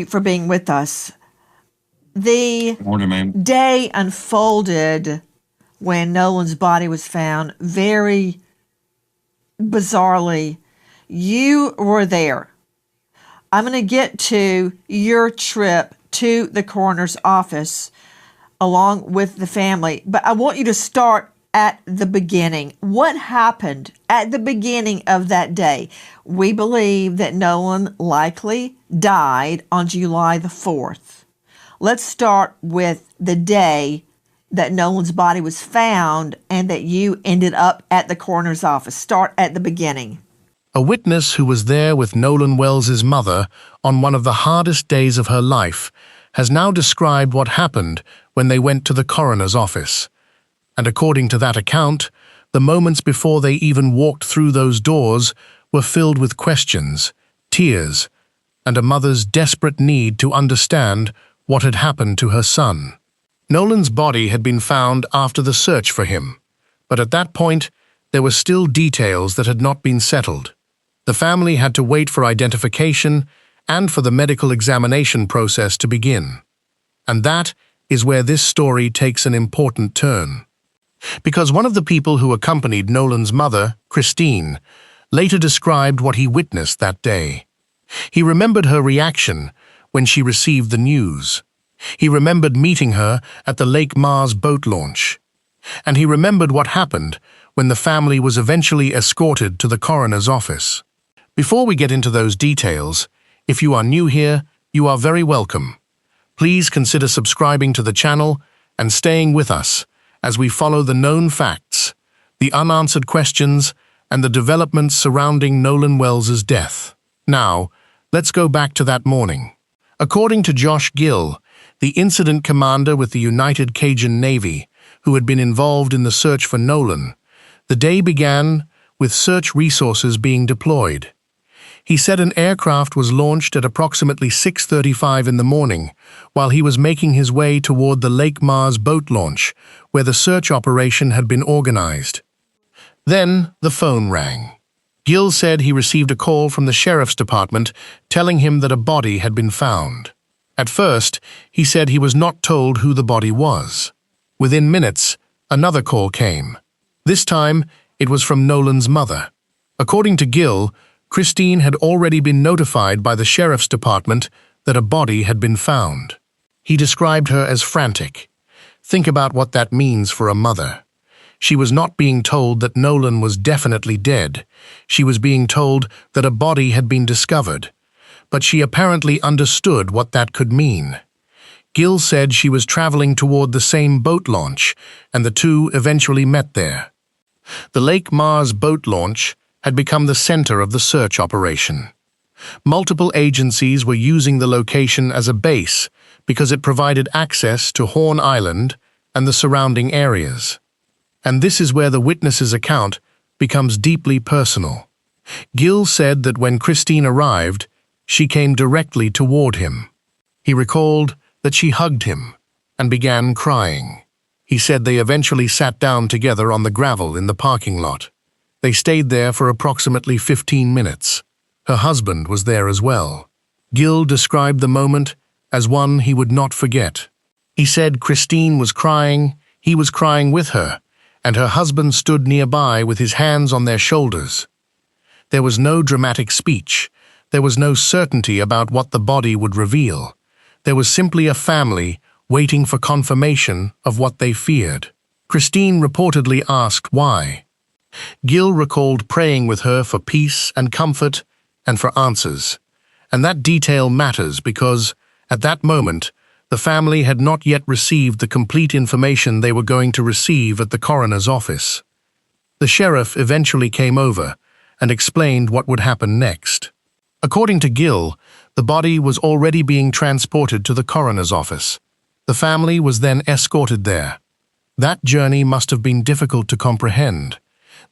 for being with us. The Morning, ma'am. day unfolded when Nolan's body was found very bizarrely. You were there. I'm going to get to your trip to the coroner's office along with the family, but I want you to start at the beginning. What happened at the beginning of that day? We believe that Nolan likely died on July the 4th. Let's start with the day that Nolan's body was found and that you ended up at the coroner's office. Start at the beginning. A witness who was there with Nolan Wells' mother on one of the hardest days of her life has now described what happened when they went to the coroner's office. And according to that account, the moments before they even walked through those doors were filled with questions, tears, and a mother's desperate need to understand what had happened to her son. Nolan's body had been found after the search for him, but at that point, there were still details that had not been settled. The family had to wait for identification and for the medical examination process to begin. And that is where this story takes an important turn. Because one of the people who accompanied Nolan's mother, Christine, later described what he witnessed that day. He remembered her reaction when she received the news. He remembered meeting her at the Lake Mars boat launch. And he remembered what happened when the family was eventually escorted to the coroner's office. Before we get into those details, if you are new here, you are very welcome. Please consider subscribing to the channel and staying with us as we follow the known facts, the unanswered questions, and the developments surrounding Nolan Wells' death. Now, let's go back to that morning. According to Josh Gill, the incident commander with the United Cajun Navy, who had been involved in the search for Nolan, the day began with search resources being deployed. He said an aircraft was launched at approximately 6:35 in the morning while he was making his way toward the Lake Mars boat launch, where the search operation had been organized. Then the phone rang. Gill said he received a call from the sheriff's department telling him that a body had been found. At first, he said he was not told who the body was. Within minutes, another call came. This time, it was from Nolan's mother. According to Gill, Christine had already been notified by the sheriff's department that a body had been found. He described her as frantic. Think about what that means for a mother. She was not being told that Nolan was definitely dead. She was being told that a body had been discovered. But she apparently understood what that could mean. Gill said she was traveling toward the same boat launch, and the two eventually met there. The Lake Mars boat launch had become the center of the search operation. Multiple agencies were using the location as a base because it provided access to Horn Island and the surrounding areas. And this is where the witness's account becomes deeply personal. Gill said that when Christine arrived, she came directly toward him. He recalled that she hugged him and began crying. He said they eventually sat down together on the gravel in the parking lot. They stayed there for approximately 15 minutes. Her husband was there as well. Gill described the moment as one he would not forget. He said Christine was crying, he was crying with her, and her husband stood nearby with his hands on their shoulders. There was no dramatic speech. There was no certainty about what the body would reveal. There was simply a family waiting for confirmation of what they feared. Christine reportedly asked why. Gill recalled praying with her for peace and comfort and for answers. And that detail matters because, at that moment, the family had not yet received the complete information they were going to receive at the coroner's office. The sheriff eventually came over and explained what would happen next. According to Gill, the body was already being transported to the coroner's office. The family was then escorted there. That journey must have been difficult to comprehend.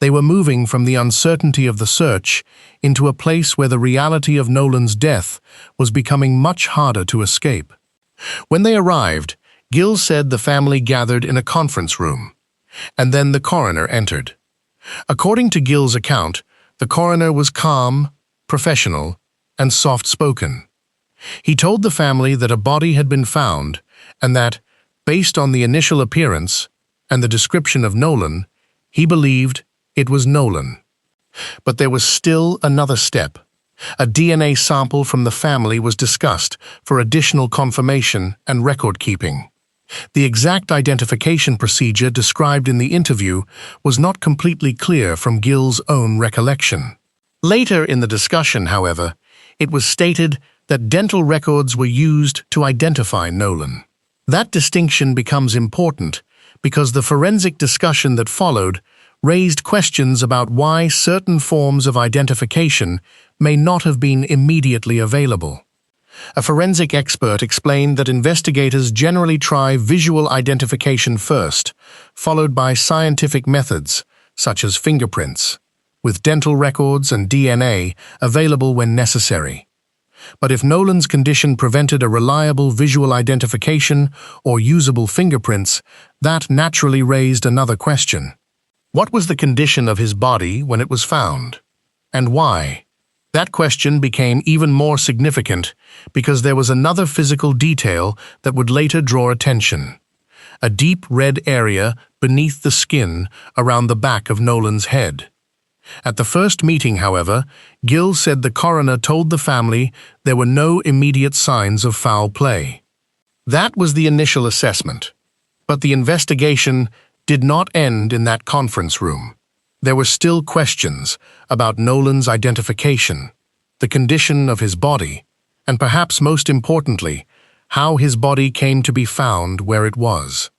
They were moving from the uncertainty of the search into a place where the reality of Nolan's death was becoming much harder to escape. When they arrived, Gill said the family gathered in a conference room, and then the coroner entered. According to Gill's account, the coroner was calm, professional, and soft-spoken. He told the family that a body had been found and that, based on the initial appearance and the description of Nolan, he believed it was Nolan. But there was still another step. A DNA sample from the family was discussed for additional confirmation and record-keeping. The exact identification procedure described in the interview was not completely clear from Gill's own recollection. Later in the discussion, however, it was stated that dental records were used to identify Nolan. That distinction becomes important because the forensic discussion that followed raised questions about why certain forms of identification may not have been immediately available. A forensic expert explained that investigators generally try visual identification first, followed by scientific methods, such as fingerprints, with dental records and DNA available when necessary. But if Nolan's condition prevented a reliable visual identification or usable fingerprints, that naturally raised another question. What was the condition of his body when it was found? And why? That question became even more significant because there was another physical detail that would later draw attention. A deep red area beneath the skin around the back of Nolan's head. At the first meeting, however, Gill said the coroner told the family there were no immediate signs of foul play. That was the initial assessment. But the investigation did not end in that conference room. There were still questions about Nolan's identification, the condition of his body, and perhaps most importantly, how his body came to be found where it was.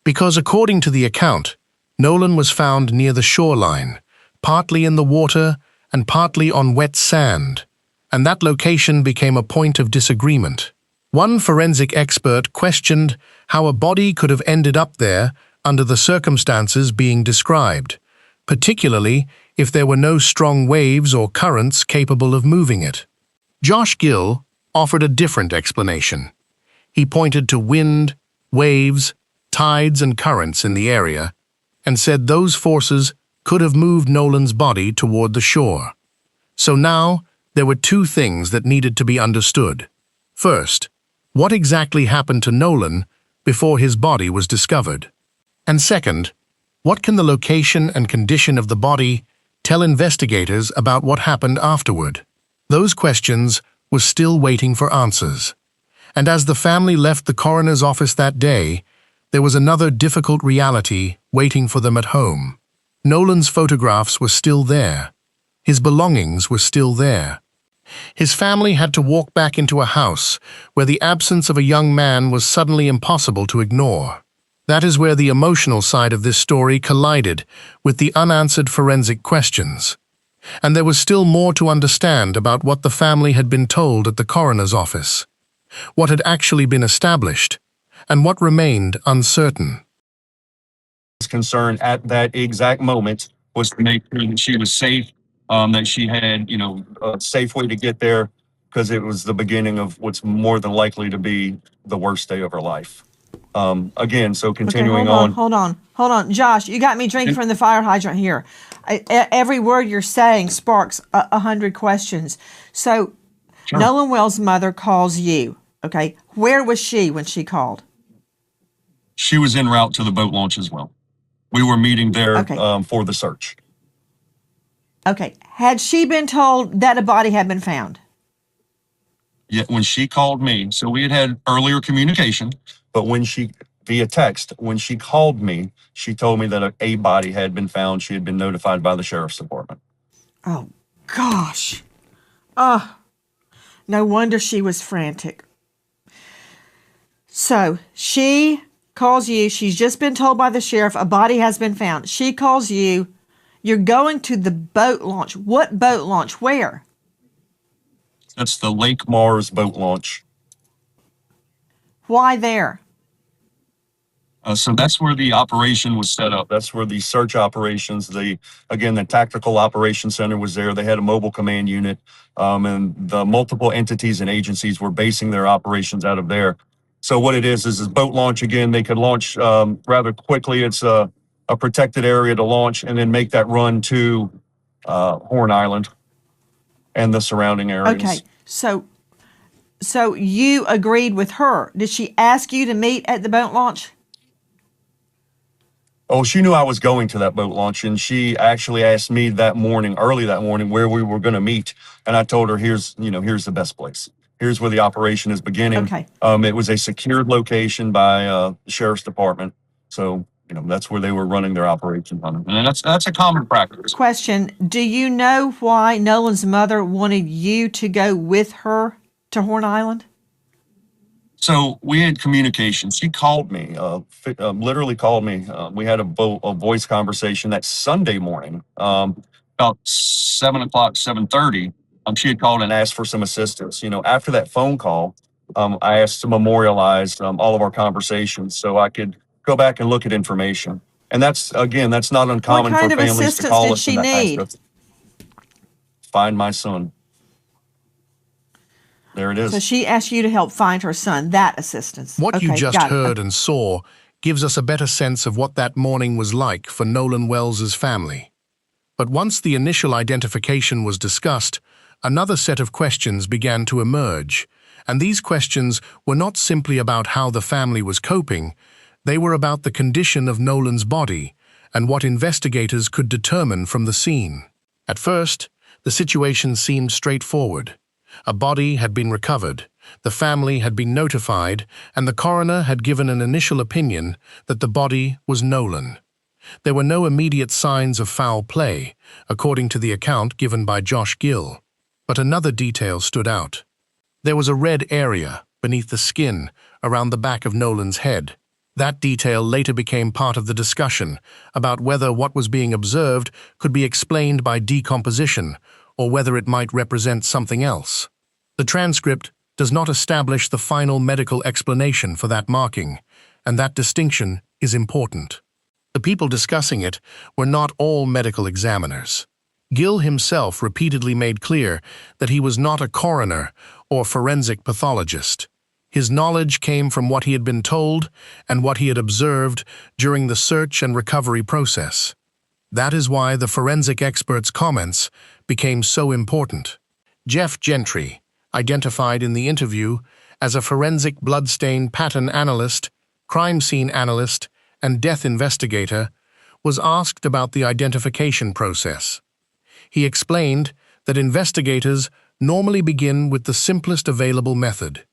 Because according to the account, Nolan was found near the shoreline, partly in the water and partly on wet sand, and that location became a point of disagreement. One forensic expert questioned how a body could have ended up there under the circumstances being described, particularly if there were no strong waves or currents capable of moving it. Josh Gill offered a different explanation. He pointed to wind, waves, tides, and currents in the area, and said those forces could have moved Nolan's body toward the shore. So now, there were two things that needed to be understood. First, what exactly happened to Nolan before his body was discovered? And second, what can the location and condition of the body tell investigators about what happened afterward? Those questions were still waiting for answers. And as the family left the coroner's office that day, there was another difficult reality waiting for them at home. Nolan's photographs were still there. His belongings were still there. His family had to walk back into a house where the absence of a young man was suddenly impossible to ignore. That is where the emotional side of this story collided with the unanswered forensic questions. And there was still more to understand about what the family had been told at the coroner's office, what had actually been established, and what remained uncertain. Concern at that exact moment was to make sure that she was safe, that she had, a safe way to get there, because it was the beginning of what's more than likely to be the worst day of her life. Again, so continuing Hold on. Josh, you got me drinking from the fire hydrant here. Every word you're saying sparks 100 questions. So, Sure. Nolan Wells' mother calls you, okay? Where was she when she called? She was en route to the boat launch as well. We were meeting there Okay. for the search. Okay. Had she been told that a body had been found? Yet when she called me, so we had earlier communication, but via text, when she called me, she told me that a body had been found. She had been notified by the sheriff's department. Oh, gosh. No wonder she was frantic. So, she calls you. She's just been told by the sheriff a body has been found. She calls you. You're going to the boat launch. What boat launch? Where? That's the Lake Mars boat launch. Why there? So that's where the operation was set up. That's where the search operations, the tactical operations center was there. They had a mobile command unit, and the multiple entities and agencies were basing their operations out of there. So what it is a boat launch. Again, they could launch rather quickly. It's a protected area to launch and then make that run to Horn Island and the surrounding areas. Okay, so So you agreed with her. Did she ask you to meet at the boat launch? Oh, she knew I was going to that boat launch, and she actually asked me that morning, early that morning, where we were going to meet. And I told her, here's the best place. Here's where the operation is beginning. Okay. It was a secured location by the sheriff's department. So, that's where they were running their operation on. And that's a common practice. Question, do you know why Nolan's mother wanted you to go with her to Horn Island? So we had communication. She called me, literally called me. We had a voice conversation that Sunday morning, about 7 o'clock, 7:30. She had called and asked for some assistance. After that phone call, I asked to memorialize all of our conversations so I could go back and look at information. And that's not uncommon for kind of families to assistance call did us she and ask need? us. Find my son. There it is. So she asked you to help find her son, that assistance. What you Okay, just got it. heard and saw gives us a better sense of what that morning was like for Nolan Wells's family. But once the initial identification was discussed, another set of questions began to emerge, and these questions were not simply about how the family was coping, they were about the condition of Nolan's body and what investigators could determine from the scene. At first, the situation seemed straightforward. A body had been recovered, the family had been notified, and the coroner had given an initial opinion that the body was Nolan. There were no immediate signs of foul play, according to the account given by Josh Gill. But another detail stood out. There was a red area beneath the skin around the back of Nolan's head. That detail later became part of the discussion about whether what was being observed could be explained by decomposition or whether it might represent something else. The transcript does not establish the final medical explanation for that marking, and that distinction is important. The people discussing it were not all medical examiners. Gill himself repeatedly made clear that he was not a coroner or forensic pathologist. His knowledge came from what he had been told and what he had observed during the search and recovery process. That is why the forensic expert's comments became so important. Jeff Gentry, identified in the interview as a forensic bloodstain pattern analyst, crime scene analyst, and death investigator, was asked about the identification process. He explained that investigators normally begin with the simplest available method.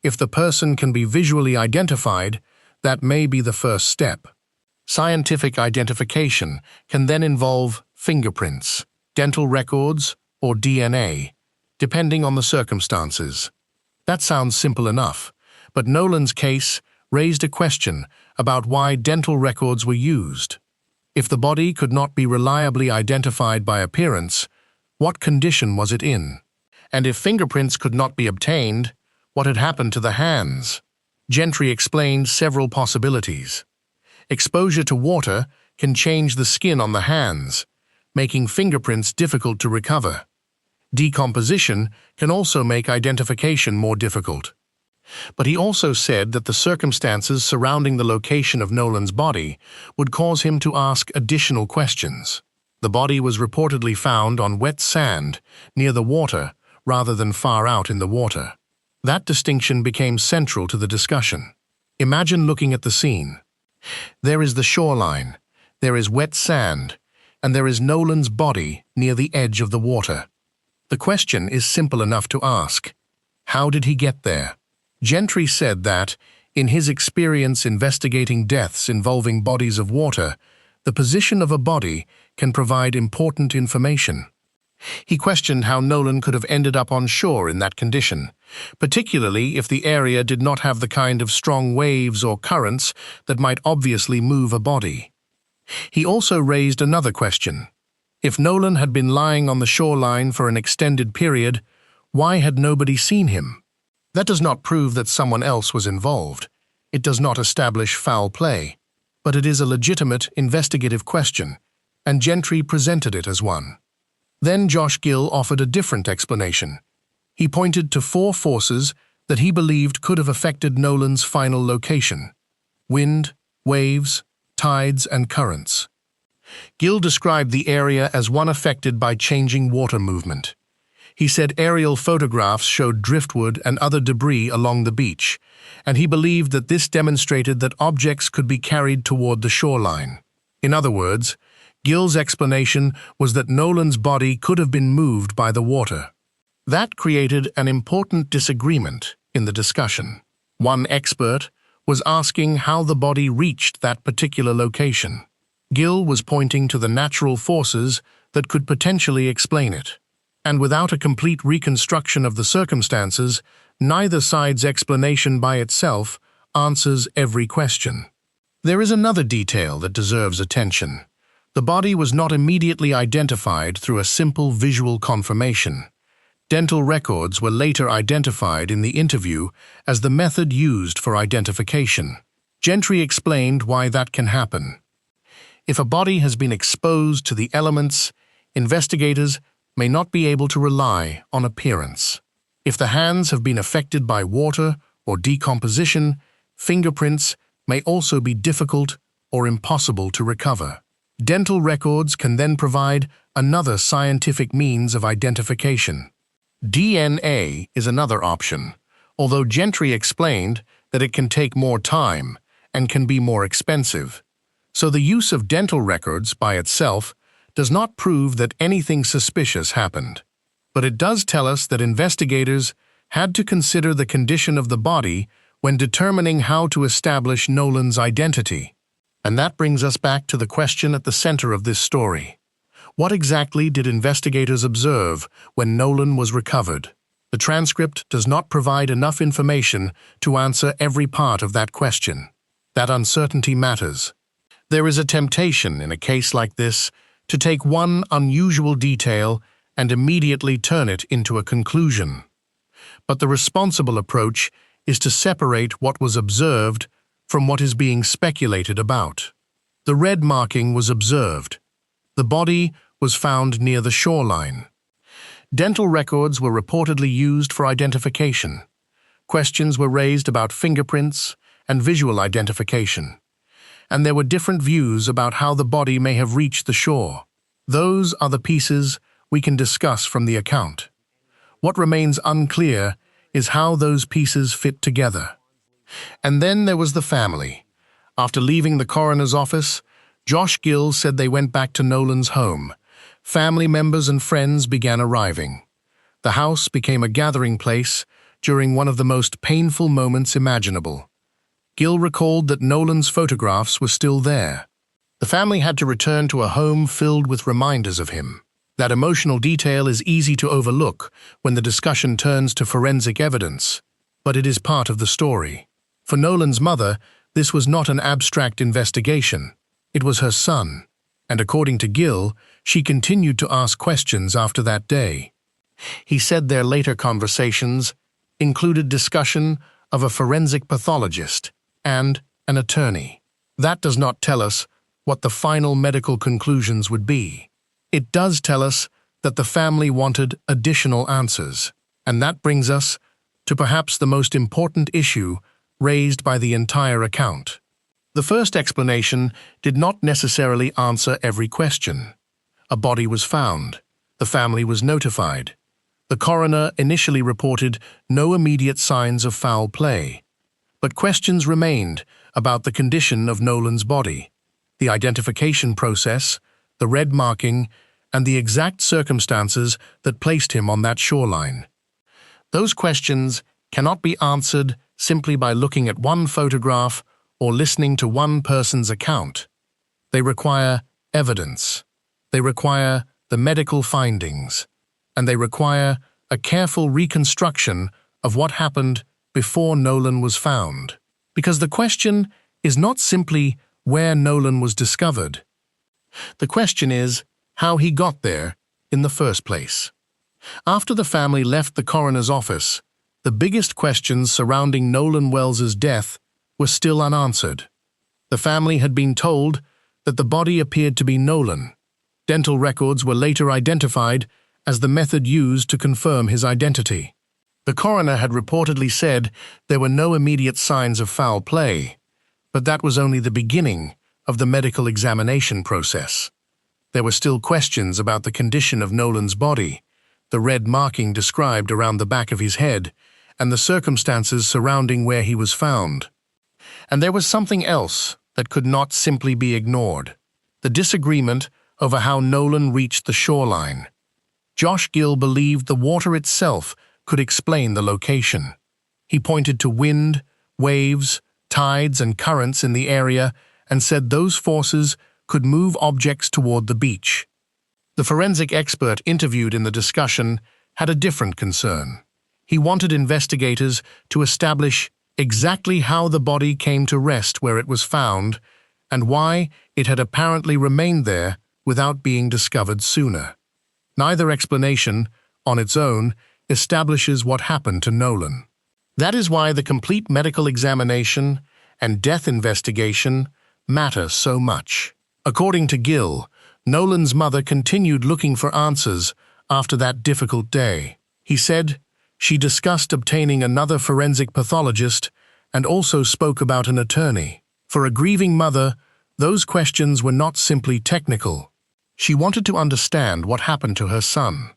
If the person can be visually identified, that may be the first step. Scientific identification can then involve fingerprints, dental records, or DNA, depending on the circumstances. That sounds simple enough, but Nolan's case raised a question about why dental records were used. If the body could not be reliably identified by appearance, what condition was it in? And if fingerprints could not be obtained, what had happened to the hands? Gentry explained several possibilities. Exposure to water can change the skin on the hands, making fingerprints difficult to recover. Decomposition can also make identification more difficult. But he also said that the circumstances surrounding the location of Nolan's body would cause him to ask additional questions. The body was reportedly found on wet sand near the water rather than far out in the water. That distinction became central to the discussion. Imagine looking at the scene. There is the shoreline, there is wet sand, and there is Nolan's body near the edge of the water. The question is simple enough to ask. How did he get there? Gentry said that, in his experience investigating deaths involving bodies of water, the position of a body can provide important information. He questioned how Nolan could have ended up on shore in that condition, particularly if the area did not have the kind of strong waves or currents that might obviously move a body. He also raised another question. If Nolan had been lying on the shoreline for an extended period, why had nobody seen him? That does not prove that someone else was involved. It does not establish foul play, but it is a legitimate investigative question, and Gentry presented it as one. Then Josh Gill offered a different explanation. He pointed to 4 forces that he believed could have affected Nolan's final location: wind, waves, tides, and currents. Gill described the area as one affected by changing water movement. He said aerial photographs showed driftwood and other debris along the beach, and he believed that this demonstrated that objects could be carried toward the shoreline. In other words, Gill's explanation was that Nolan's body could have been moved by the water. That created an important disagreement in the discussion. One expert was asking how the body reached that particular location. Gill was pointing to the natural forces that could potentially explain it. And without a complete reconstruction of the circumstances, neither side's explanation by itself answers every question. There is another detail that deserves attention. The body was not immediately identified through a simple visual confirmation. Dental records were later identified in the interview as the method used for identification. Gentry explained why that can happen. If a body has been exposed to the elements, investigators may not be able to rely on appearance. If the hands have been affected by water or decomposition, fingerprints may also be difficult or impossible to recover. Dental records can then provide another scientific means of identification. DNA is another option, although Gentry explained that it can take more time and can be more expensive. So the use of dental records by itself does not prove that anything suspicious happened. But it does tell us that investigators had to consider the condition of the body when determining how to establish Nolan's identity. And that brings us back to the question at the center of this story. What exactly did investigators observe when Nolan was recovered? The transcript does not provide enough information to answer every part of that question. That uncertainty matters. There is a temptation in a case like this to take one unusual detail and immediately turn it into a conclusion. But the responsible approach is to separate what was observed from what is being speculated about. The red marking was observed. The body was found near the shoreline. Dental records were reportedly used for identification. Questions were raised about fingerprints and visual identification. And there were different views about how the body may have reached the shore. Those are the pieces we can discuss from the account. What remains unclear is how those pieces fit together. And then there was the family. After leaving the coroner's office, Josh Gill said they went back to Nolan's home. Family members and friends began arriving. The house became a gathering place during one of the most painful moments imaginable. Gill recalled that Nolan's photographs were still there. The family had to return to a home filled with reminders of him. That emotional detail is easy to overlook when the discussion turns to forensic evidence, but it is part of the story. For Nolan's mother, this was not an abstract investigation. It was her son, and according to Gill, she continued to ask questions after that day. He said their later conversations included discussion of a forensic pathologist and an attorney. That does not tell us what the final medical conclusions would be. It does tell us that the family wanted additional answers, and that brings us to perhaps the most important issue raised by the entire account. The first explanation did not necessarily answer every question. A body was found. The family was notified. The coroner initially reported no immediate signs of foul play. But questions remained about the condition of Nolan's body, the identification process, the red marking, and the exact circumstances that placed him on that shoreline. Those questions cannot be answered simply by looking at one photograph or listening to one person's account. They require evidence. They require the medical findings. And they require a careful reconstruction of what happened before Nolan was found. Because the question is not simply where Nolan was discovered. The question is how he got there in the first place. After the family left the coroner's office, the biggest questions surrounding Nolan Wells' death were still unanswered. The family had been told that the body appeared to be Nolan. Dental records were later identified as the method used to confirm his identity. The coroner had reportedly said there were no immediate signs of foul play, but that was only the beginning of the medical examination process. There were still questions about the condition of Nolan's body, the red marking described around the back of his head, and the circumstances surrounding where he was found. And there was something else that could not simply be ignored: the disagreement over how Nolan reached the shoreline. Josh Gill believed the water itself could explain the location. He pointed to wind, waves, tides, and currents in the area and said those forces could move objects toward the beach. The forensic expert interviewed in the discussion had a different concern. He wanted investigators to establish exactly how the body came to rest where it was found and why it had apparently remained there without being discovered sooner. Neither explanation, on its own, establishes what happened to Nolan. That is why the complete medical examination and death investigation matter so much. According to Gill, Nolan's mother continued looking for answers after that difficult day. He said she discussed obtaining another forensic pathologist and also spoke about an attorney. For a grieving mother, those questions were not simply technical. She wanted to understand what happened to her son,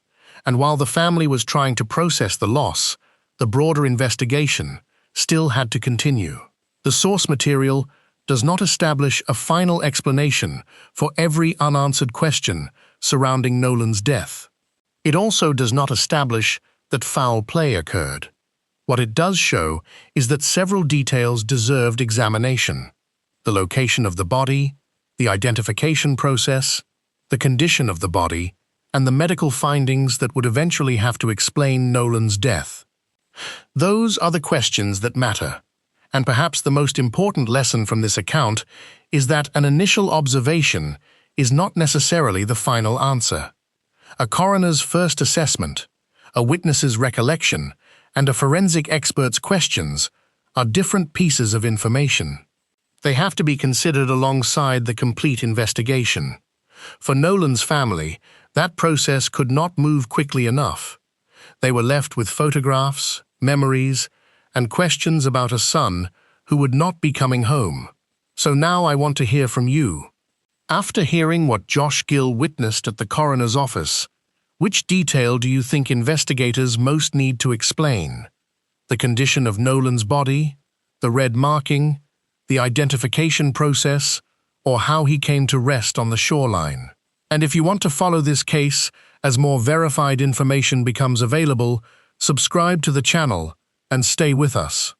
and while the family was trying to process the loss, the broader investigation still had to continue. The source material does not establish a final explanation for every unanswered question surrounding Nolan's death. It also does not establish that foul play occurred. What it does show is that several details deserved examination: the location of the body, the identification process, the condition of the body, and the medical findings that would eventually have to explain Nolan's death. Those are the questions that matter, and perhaps the most important lesson from this account is that an initial observation is not necessarily the final answer. A coroner's first assessment, a witness's recollection, and a forensic expert's questions are different pieces of information. They have to be considered alongside the complete investigation. For Nolan's family, that process could not move quickly enough. They were left with photographs, memories, and questions about a son who would not be coming home. So now I want to hear from you. After hearing what Josh Gill witnessed at the coroner's office, which detail do you think investigators most need to explain? The condition of Nolan's body, the red marking, the identification process, or how he came to rest on the shoreline? And if you want to follow this case as more verified information becomes available, subscribe to the channel and stay with us.